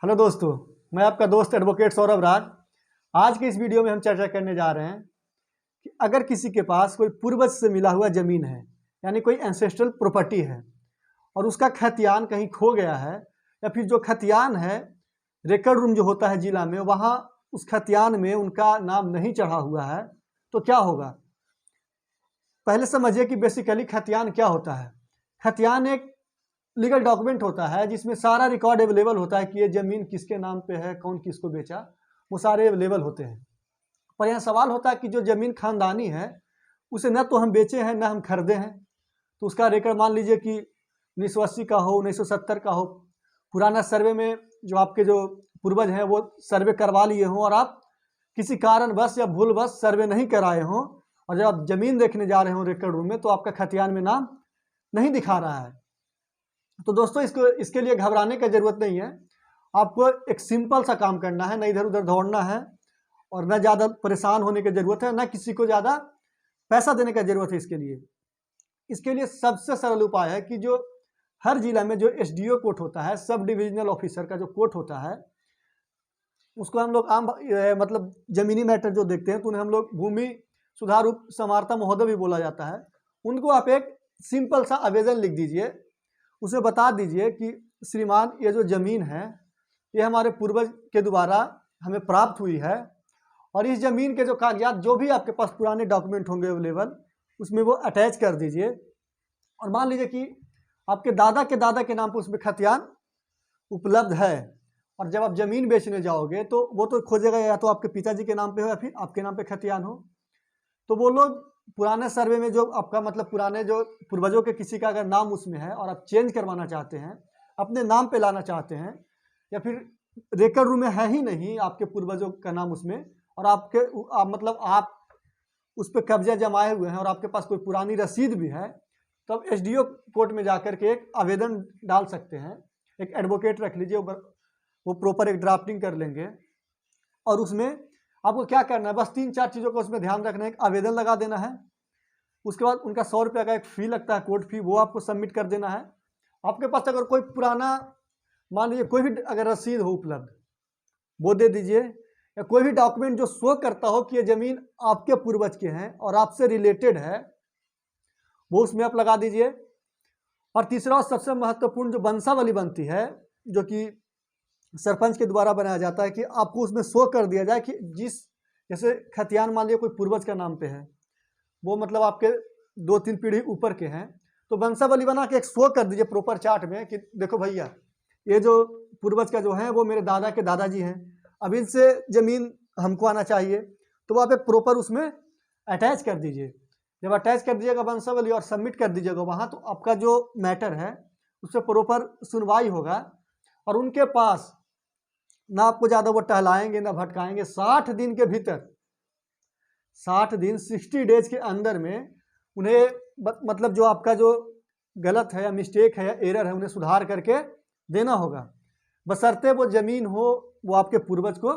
Hello दोस्तों, मैं आपका दोस्त एडवोकेट सौरभ राज। आज के इस वीडियो में हम चर्चा करने जा रहे हैं कि अगर किसी के पास कोई पूर्वज से मिला हुआ ज़मीन है, यानी कोई एंसेस्ट्रल प्रॉपर्टी है और उसका खतियान कहीं खो गया है, या फिर जो खतियान है रिकॉर्ड रूम जो होता है जिला में, वहाँ उस खतियान में उनका नाम नहीं चढ़ा हुआ है, तो क्या होगा। पहले समझिए कि बेसिकली खतियान क्या होता है। खतियान एक लीगल डॉक्यूमेंट होता है जिसमें सारा रिकॉर्ड अवेलेबल होता है कि ये ज़मीन किसके नाम पे है, कौन किसको बेचा, वो सारे अवेलेबल होते हैं। पर यहाँ सवाल होता है कि जो ज़मीन खानदानी है उसे न तो हम बेचे हैं न हम खरीदे हैं, तो उसका रिकॉर्ड मान लीजिए कि 1980 का हो, 1970 का हो, पुराना सर्वे में जो आपके जो पूर्वज हैं वो सर्वे करवा लिए हों और आप किसी कारणवश या भूलवश सर्वे नहीं कराए हों, और जब आप ज़मीन देखने जा रहे हो रिकॉर्ड रूम में तो आपका खतियान में नाम नहीं दिखा रहा है। तो दोस्तों इसके लिए घबराने की ज़रूरत नहीं है। आपको एक सिंपल सा काम करना है, न इधर उधर दौड़ना है और न ज़्यादा परेशान होने की ज़रूरत है, न किसी को ज़्यादा पैसा देने की ज़रूरत है। इसके लिए सबसे सरल उपाय है कि जो हर जिला में जो एसडीओ कोर्ट होता है, सब डिविजनल ऑफिसर का जो कोर्ट होता है, उसको हम लोग आम मतलब ज़मीनी मैटर जो देखते हैं तो उन्हें हम लोग भूमि सुधार उप समाहर्ता महोदय भी बोला जाता है। उनको आप एक सिंपल सा आवेदन लिख दीजिए, उसे बता दीजिए कि श्रीमान ये जो ज़मीन है ये हमारे पूर्वज के द्वारा हमें प्राप्त हुई है, और इस ज़मीन के जो कागजात जो भी आपके पास पुराने डॉक्यूमेंट होंगे अवेलेबल, उसमें वो अटैच कर दीजिए। और मान लीजिए कि आपके दादा के नाम पर उसमें खतियान उपलब्ध है, और जब आप ज़मीन बेचने जाओगे तो वो तो खोजेगा या तो आपके पिताजी के नाम पे हो या फिर आपके नाम पे खतियान हो। तो वो लोग पुराने सर्वे में जो आपका मतलब पुराने जो पूर्वजों के किसी का अगर नाम उसमें है और आप चेंज करवाना चाहते हैं, अपने नाम पे लाना चाहते हैं, या फिर रिकॉर्ड रूम में है ही नहीं आपके पूर्वजों का नाम उसमें, और आप उस पर कब्जा जमाए हुए हैं और आपके पास कोई पुरानी रसीद भी है, तो आप एसडीओ कोर्ट में जाकर के एक आवेदन डाल सकते हैं। एक एडवोकेट रख लीजिए, वो प्रॉपर एक ड्राफ्टिंग कर लेंगे, और उसमें आपको क्या करना है, बस 3-4 चीज़ों का उसमें ध्यान रखना है। एक आवेदन लगा देना है, उसके बाद उनका 100 रुपये का एक फ़ी लगता है, कोर्ट फी, वो आपको सबमिट कर देना है। आपके पास अगर कोई पुराना मान लीजिए कोई भी अगर रसीद हो उपलब्ध, वो दे दीजिए, या कोई भी डॉक्यूमेंट जो शो करता हो कि ये ज़मीन आपके पूर्वज के हैं और आपसे रिलेटेड है, वो उसमें आप लगा दीजिए। और तीसरा और सबसे महत्वपूर्ण जो वंशावली बनती है, जो कि सरपंच के द्वारा बनाया जाता है, कि आपको उसमें शो कर दिया जाए कि जैसे खतियान मान लीजिए कोई पूर्वज का नाम पे है, वो मतलब आपके 2-3 पीढ़ी ऊपर के हैं, तो वंशावली बना के एक शो कर दीजिए प्रॉपर चार्ट में कि देखो भैया ये जो पूर्वज का जो है वो मेरे दादा के दादाजी हैं, अब इनसे ज़मीन हमको आना चाहिए। तो वो आप एक प्रॉपर उसमें अटैच कर दीजिए। जब अटैच कर दीजिएगा वंशावली और सबमिट कर दीजिएगा वहाँ, तो आपका जो मैटर है उस पर प्रॉपर सुनवाई होगा, और उनके पास ना आपको ज़्यादा वो टहलाएंगे ना भटकाएंगे। 60 दिन के भीतर, 60 दिन 60 डेज के अंदर में उन्हें मतलब जो आपका जो गलत है या मिस्टेक है या एरर है उन्हें सुधार करके देना होगा, बशर्ते वो ज़मीन हो वो आपके पूर्वज को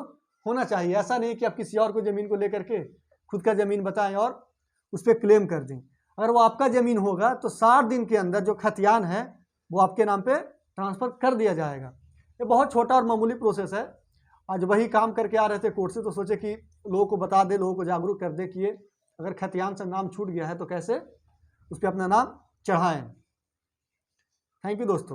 होना चाहिए। ऐसा नहीं कि आप किसी और को ज़मीन को लेकर के खुद का ज़मीन बताएं और उस पर क्लेम कर दें। अगर वो आपका ज़मीन होगा तो 60 दिन के अंदर जो खतियान है वो आपके नाम पे ट्रांसफ़र कर दिया जाएगा। ये बहुत छोटा और मामूली प्रोसेस है। आज वही काम करके आ रहे थे कोर्ट से, तो सोचे कि लोगों को बता दे, लोगों को जागरूक कर दे कि ये अगर खतियान से नाम छूट गया है तो कैसे उस पर अपना नाम चढ़ाएं। थैंक यू दोस्तों।